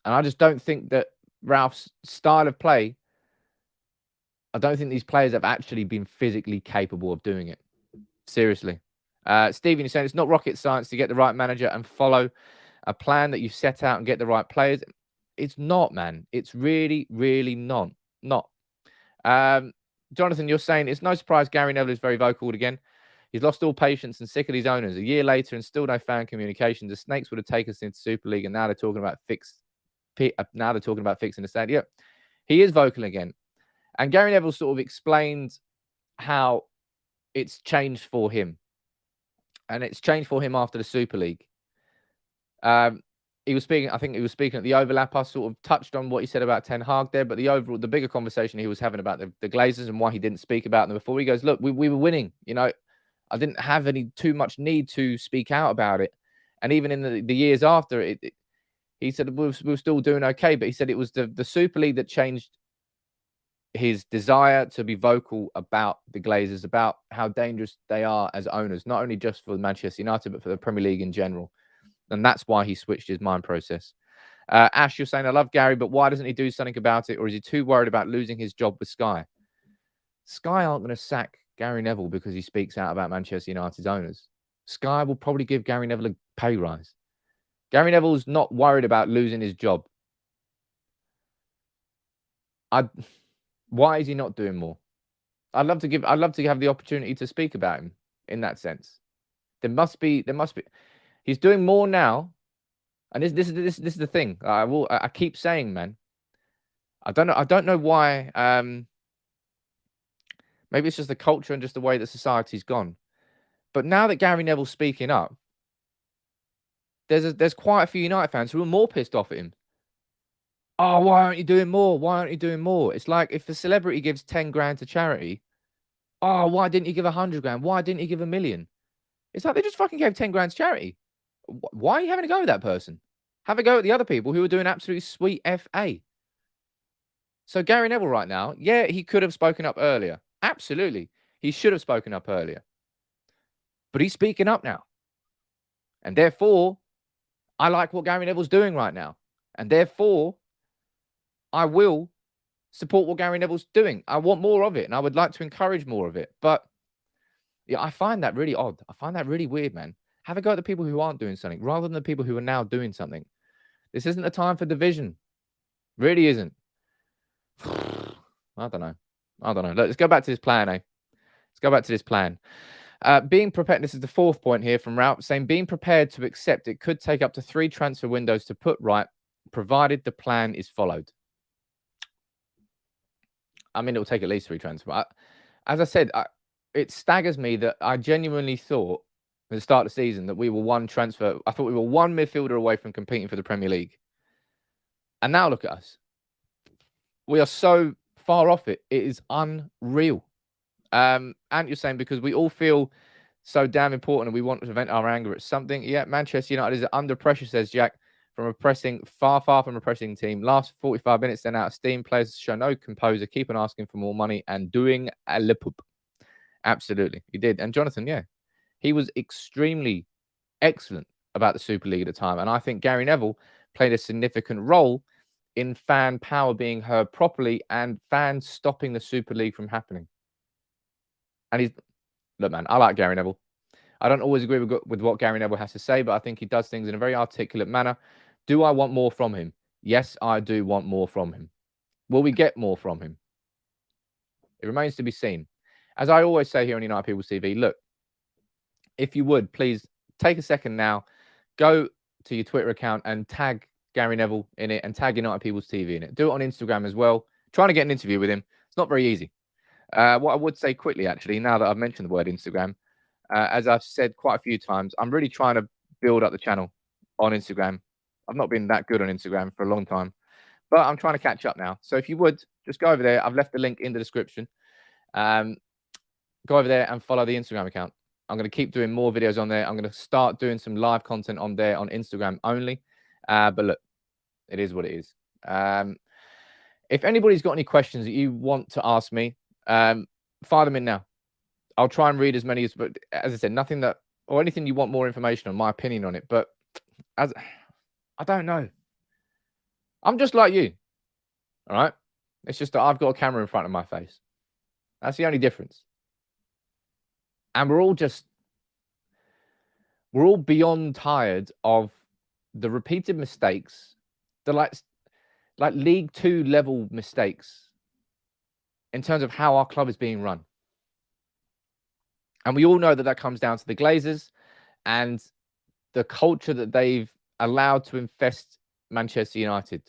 And I just don't think that Ralph's style of play, I don't think these players have actually been physically capable of doing it. Seriously. Stephen, you're saying it's not rocket science to get the right manager and follow a plan that you set out and get the right players. It's not, man. It's really, really not. Jonathan, you're saying it's no surprise Gary Neville is very vocal again. He's lost all patience and sick of these owners. A year later and still no fan communication. The Snakes would have taken us into Super League, and now they're talking about fixing the stadium. He is vocal again. And Gary Neville sort of explained how it's changed for him. And it's changed for him after the Super League. He was speaking, I think he was speaking at the overlap. I sort of touched on what he said about Ten Hag there, but the bigger conversation he was having about the Glazers and why he didn't speak about them before. He goes, look, we were winning. You know, I didn't have too much need to speak out about it. And even in the years after, he said we were still doing okay. But he said it was the Super League that changed his desire to be vocal about the Glazers, about how dangerous they are as owners, not only just for Manchester United, but for the Premier League in general. And that's why he switched his mind process. Ash, you're saying, I love Gary, but why doesn't he do something about it? Or is he too worried about losing his job with Sky? Sky aren't going to sack Gary Neville because he speaks out about Manchester United's owners. Sky will probably give Gary Neville a pay rise. Gary Neville's not worried about losing his job. Why is he not doing more? I'd love to have the opportunity to speak about him in that sense. There must be. He's doing more now, and this is the thing. I keep saying, man. I don't know why. Maybe it's just the culture and just the way that society's gone. But now that Gary Neville's speaking up, there's quite a few United fans who are more pissed off at him. Oh, why aren't you doing more? Why aren't you doing more? It's like if a celebrity gives 10 grand to charity. Oh, why didn't you give 100 grand? Why didn't you give $1 million? It's like they just fucking gave 10 grand to charity. Why are you having a go at that person? Have a go at the other people who are doing absolutely sweet FA. So Gary Neville right now, yeah, he could have spoken up earlier. Absolutely. He should have spoken up earlier. But he's speaking up now. And therefore, I like what Gary Neville's doing right now. And therefore, I will support what Gary Neville's doing. I want more of it, and I would like to encourage more of it. But yeah, I find that really odd. I find that really weird, man. Have a go at the people who aren't doing something rather than the people who are now doing something. This isn't the time for division. Really isn't. I don't know. Let's go back to this plan, eh? Let's go back to this plan. Being prepared, this is the fourth point here from Ralf, saying being prepared to accept it could take up to 3 transfer windows to put right, provided the plan is followed. I mean, it will take at least 3 transfers. As I said, it staggers me that I genuinely thought at the start of the season that we were one transfer. I thought we were one midfielder away from competing for the Premier League. And now look at us. We are so far off it. It is unreal. And you're saying because we all feel so damn important and we want to vent our anger at something. Yeah, Manchester United is under pressure, says Jack, from a pressing, far from a pressing team. Last 45 minutes, then out of steam. Players show no composure, keep on asking for more money and doing a lip up. Absolutely, he did. And Jonathan, yeah, he was extremely excellent about the Super League at the time. And I think Gary Neville played a significant role in fan power being heard properly and fans stopping the Super League from happening. And look, man, I like Gary Neville. I don't always agree with what Gary Neville has to say, but I think he does things in a very articulate manner. Do I want more from him? Yes, I do want more from him. Will we get more from him? It remains to be seen. As I always say here on United People's TV, look, if you would, please take a second now, go to your Twitter account and tag Gary Neville in it and tag United People's TV in it. Do it on Instagram as well. Trying to get an interview with him. It's not very easy. What I would say quickly, actually, now that I've mentioned the word Instagram, as I've said quite a few times, I'm really trying to build up the channel on Instagram. I've not been that good on Instagram for a long time, but I'm trying to catch up now. So if you would, just go over there. I've left the link in the description. Go over there and follow the Instagram account. I'm going to keep doing more videos on there. I'm going to start doing some live content on there on Instagram only. But look, it is what it is. If anybody's got any questions that you want to ask me, fire them in now. I'll try and read as many but as I said, nothing that or anything you want more information on, my opinion on it. But I don't know. I'm just like you. All right. It's just that I've got a camera in front of my face. That's the only difference. And we're all beyond tired of the repeated mistakes, the like League 2 level mistakes in terms of how our club is being run. And we all know that comes down to the Glazers and the culture that they've allowed to infest Manchester United.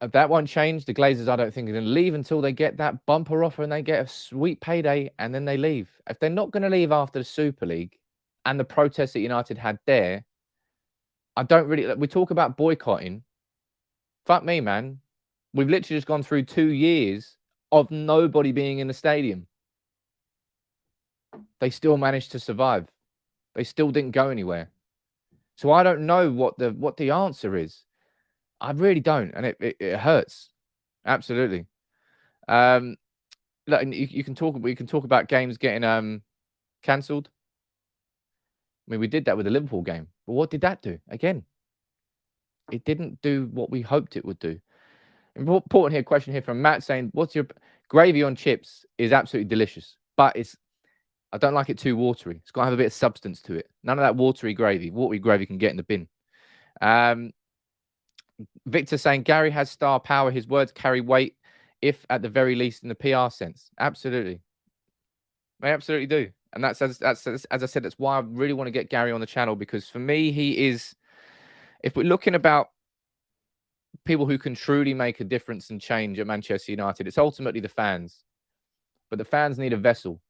If that won't change, the Glazers, I don't think, are going to leave until they get that bumper offer and they get a sweet payday and then they leave. If they're not going to leave after the Super League and the protests that United had there, I don't really... We talk about boycotting. Fuck me, man. We've literally just gone through 2 years of nobody being in the stadium. They still managed to survive. They still didn't go anywhere. So I don't know what the answer is. I really don't, and it hurts. Absolutely. Look, you can talk. We can talk about games getting cancelled. I mean, we did that with the Liverpool game, but what did that do? Again, it didn't do what we hoped it would do. Important here, question here from Matt saying, "What's your gravy on chips? Is absolutely delicious, but I don't like it too watery. It's got to have a bit of substance to it. None of that watery gravy. Watery gravy can get in the bin." Victor saying Gary has star power. His words carry weight, if at the very least in the PR sense. Absolutely, they absolutely do. And that's as I said. That's why I really want to get Gary on the channel, because for me, he is. If we're looking about people who can truly make a difference and change at Manchester United, it's ultimately the fans. But the fans need a vessel,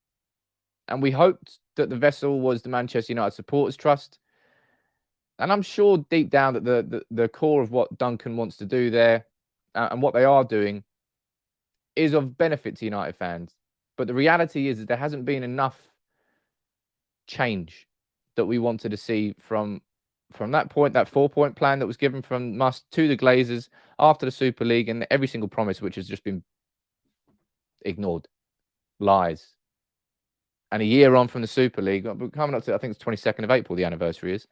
and we hoped that the vessel was the Manchester United Supporters Trust. And I'm sure deep down that the core of what Duncan wants to do there and what they are doing is of benefit to United fans. But the reality is that there hasn't been enough change that we wanted to see from that point, that 4-point plan that was given from us to the Glazers after the Super League, and every single promise which has just been ignored. Lies. And a year on from the Super League, we're coming up to, I think it's 22nd of April, the anniversary is.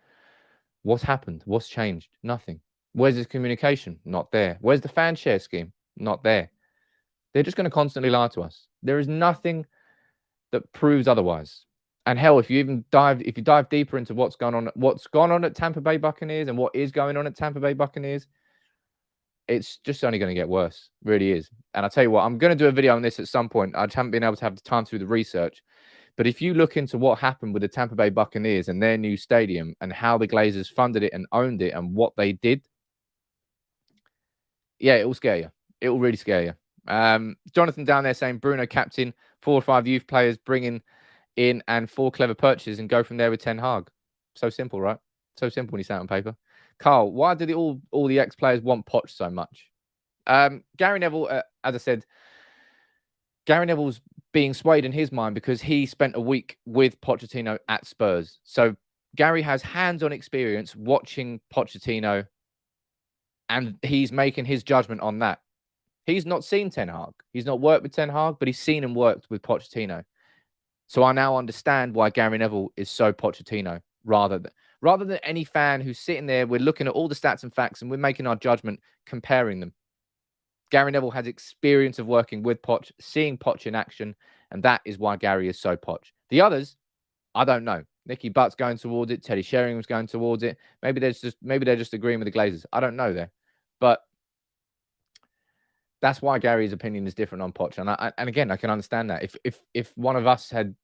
What's happened? What's changed? Nothing. Where's this communication? Not there. Where's the fan share scheme? Not there. They're just going to constantly lie to us. There is nothing that proves otherwise. And hell, if you dive deeper into what's gone on at Tampa Bay Buccaneers and what is going on at Tampa Bay Buccaneers, it's just only going to get worse. It really is. And I'll tell you what, I'm going to do a video on this at some point. I just haven't been able to have the time to do the research. But if you look into what happened with the Tampa Bay Buccaneers and their new stadium and how the Glazers funded it and owned it and what they did, yeah, it will scare you. It will really scare you. Jonathan down there saying Bruno captain, 4 or 5 youth players bringing in and 4 clever purchases and go from there with Ten Hag. So simple, right? So simple when you say it on paper. Carl, why did all the ex-players want Poch so much? Gary Neville, as I said, Gary Neville's being swayed in his mind because he spent a week with Pochettino at Spurs. So Gary has hands-on experience watching Pochettino and he's making his judgment on that. He's not seen Ten Hag. He's not worked with Ten Hag, but he's seen and worked with Pochettino. So I now understand why Gary Neville is so Pochettino rather than any fan who's sitting there. We're looking at all the stats and facts and we're making our judgment comparing them. Gary Neville has experience of working with Poch, seeing Poch in action, and that is why Gary is so Poch. The others, I don't know. Nicky Butt's going towards it. Teddy Sheringham's going towards it. Maybe they're just agreeing with the Glazers. I don't know there, but that's why Gary's opinion is different on Poch. And again, I can understand that. If one of us had,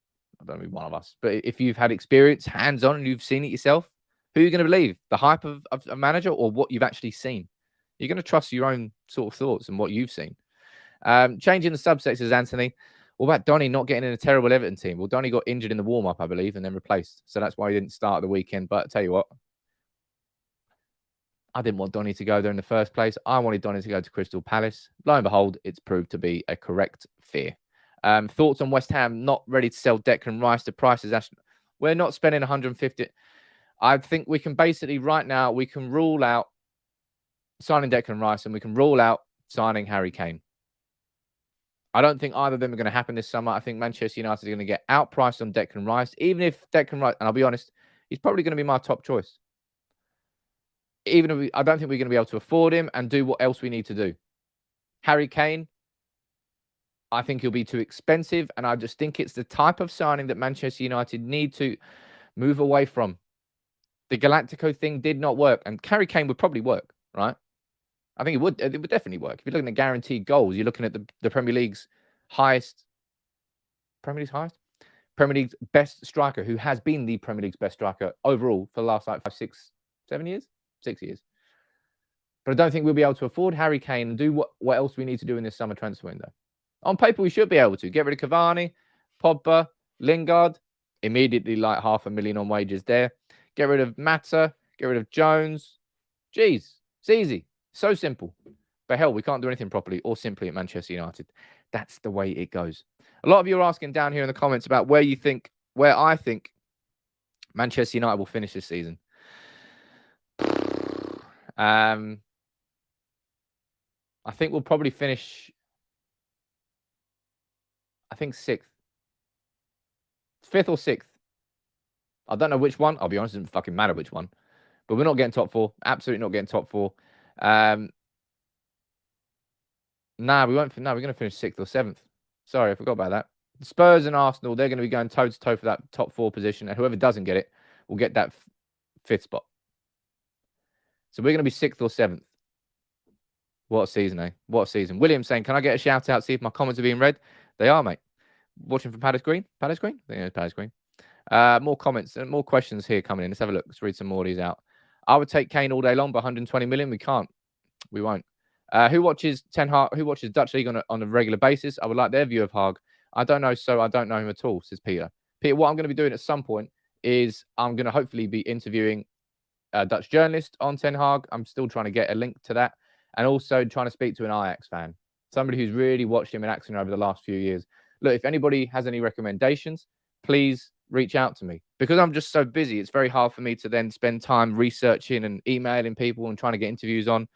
I don't mean one of us, but if you've had experience hands-on and you've seen it yourself, who are you going to believe? The hype of a manager or what you've actually seen? You're going to trust your own sort of thoughts and what you've seen. Changing the subsectors, Anthony. What about Donny not getting in a terrible Everton team? Well, Donny got injured in the warm-up, I believe, and then replaced. So that's why he didn't start the weekend. But I tell you what, I didn't want Donny to go there in the first place. I wanted Donny to go to Crystal Palace. Lo and behold, it's proved to be a correct fear. Thoughts on West Ham not ready to sell Declan Rice to prices? We're not spending 150. I think we can basically right now, we can rule out signing Declan Rice and we can rule out signing Harry Kane. I don't think either of them are going to happen this summer. I think Manchester United are going to get outpriced on Declan Rice, even if Declan Rice, and I'll be honest, he's probably going to be my top choice. Even if I don't think we're going to be able to afford him and do what else we need to do. Harry Kane, I think he'll be too expensive, and I just think it's the type of signing that Manchester United need to move away from. The Galactico thing did not work, and Harry Kane would probably work, right? I think it would definitely work. If you're looking at guaranteed goals, you're looking at the Premier League's highest, Premier League's best striker, who has been the Premier League's best striker overall for the last 7 years. 6 years. But I don't think we'll be able to afford Harry Kane and do what else we need to do in this summer transfer window. On paper, we should be able to. Get rid of Cavani, Pogba, Lingard. Immediately like $500,000 on wages there. Get rid of Mata. Get rid of Jones. Jeez, it's easy. So simple. But hell, we can't do anything properly or simply at Manchester United. That's the way it goes. A lot of you are asking down here in the comments about where I think Manchester United will finish this season. I think we'll probably finish, I think 6th. 5th or 6th. I don't know which one. I'll be honest, it doesn't fucking matter which one. But we're not getting top 4. Absolutely not getting top 4. We won't. No, we're going to finish 6th or 7th. Sorry, I forgot about that. Spurs and Arsenal, they're going to be going toe-to-toe for that top 4 position. And whoever doesn't get it will get that 5th spot. So we're going to be 6th or 7th. What a season, eh? What a season. William saying, can I get a shout out, see if my comments are being read? They are, mate. Watching from Palace Green? Palace Green? I think it's Palace Green. More comments and more questions here coming in. Let's have a look. Let's read some more of these out. I would take Kane all day long, but 120 million, we can't. We won't. Who watches Ten Hag? Who watches Dutch League on a regular basis? I would like their view of Hag. I don't know, so I don't know him at all, says Peter. Peter, what I'm going to be doing at some point is I'm going to hopefully be interviewing a Dutch journalist on Ten Hag. I'm still trying to get a link to that. And also trying to speak to an Ajax fan. Somebody who's really watched him in action over the last few years. Look, if anybody has any recommendations, please reach out to me. Because I'm just so busy, it's very hard for me to then spend time researching and emailing people and trying to get interviews on.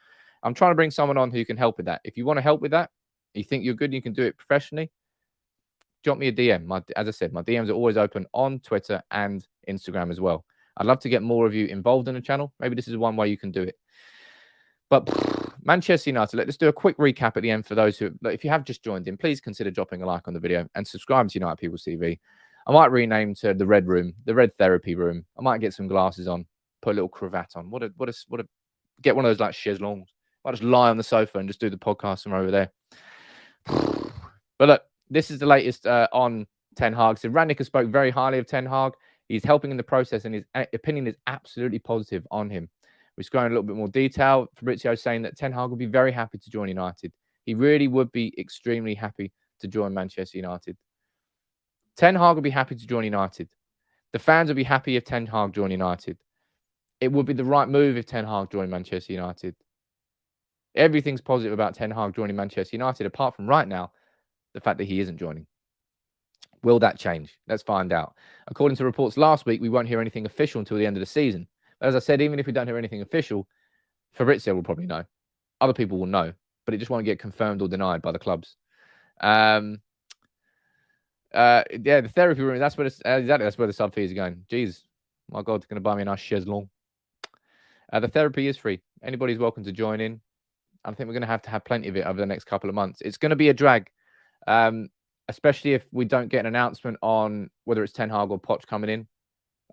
I'm trying to bring someone on who can help with that. If you want to help with that, you think you're good and you can do it professionally, drop me a DM. As I said, my DMs are always open on Twitter and Instagram as well. I'd love to get more of you involved in the channel. Maybe this is one way you can do it. But Manchester United, let's do a quick recap at the end for those who, if you have just joined in, please consider dropping a like on the video and subscribe to United People TV. I might rename to the Red Room, the Red Therapy Room. I might get some glasses on, put a little cravat on. Get one of those like chaise longues. I might just lie on the sofa and just do the podcast from over there. But look, this is the latest on Ten Hag. So Rangnick has spoke very highly of Ten Hag. He's helping in the process, and his opinion is absolutely positive on him. We're just going a little bit more detail. Fabrizio saying that Ten Hag would be very happy to join United. He really would be extremely happy to join Manchester United. Ten Hag would be happy to join United. The fans would be happy if Ten Hag joined United. It would be the right move if Ten Hag joined Manchester United. Everything's positive about Ten Hag joining Manchester United, apart from right now, the fact that he isn't joining. Will that change? Let's find out. According to reports last week, we won't hear anything official until the end of the season. But as I said, even if we don't hear anything official, Fabrizio will probably know. Other people will know, but it just won't get confirmed or denied by the clubs. The therapy room, that's where the sub fees are going. Jeez, my God, they're going to buy me a nice chaise longue. The therapy is free. Anybody's welcome to join in. I think we're going to have plenty of it over the next couple of months. It's going to be a drag, especially if we don't get an announcement on whether it's Ten Hag or Poch coming in.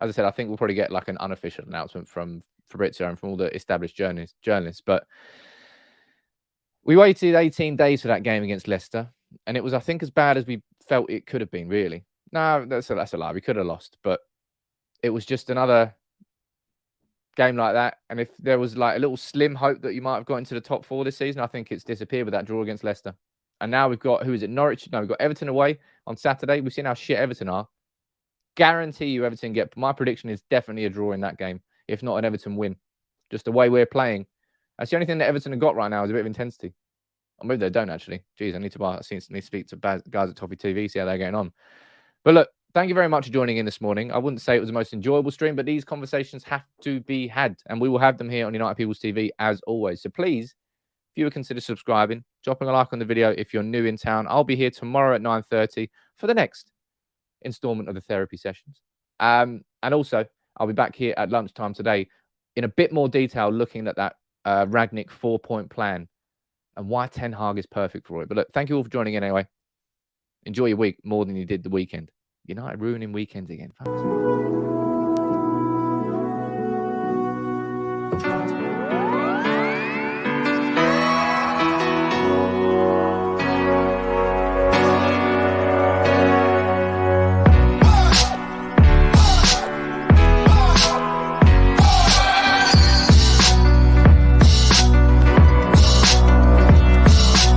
As I said, I think we'll probably get like an unofficial announcement from Fabrizio and from all the established journalists. But we waited 18 days for that game against Leicester, and it was, I think, as bad as we felt it could have been, really. No, that's a lie. We could have lost, but it was just another game like that. And if there was like a little slim hope that you might have got into the top 4 this season, I think it's disappeared with that draw against Leicester. And now we've got, who is it, Norwich? No, we've got Everton away on Saturday. We've seen how shit Everton are. Guarantee you Everton get, my prediction is definitely a draw in that game, if not an Everton win. Just the way we're playing. That's the only thing that Everton have got right now is a bit of intensity. Or maybe they don't, actually. Jeez, I need to speak to guys at Toffee TV, see how they're getting on. But look, thank you very much for joining in this morning. I wouldn't say it was the most enjoyable stream, but these conversations have to be had, and we will have them here on United People's TV as always. So please, if you would consider subscribing, dropping a like on the video if you're new in town. I'll be here tomorrow at 9:30 for the next installment of the therapy sessions. And also, I'll be back here at lunchtime today in a bit more detail looking at that Rangnick 4-point plan and why Ten Hag is perfect for it. But look, thank you all for joining in anyway. Enjoy your week more than you did the weekend. United ruining weekends again.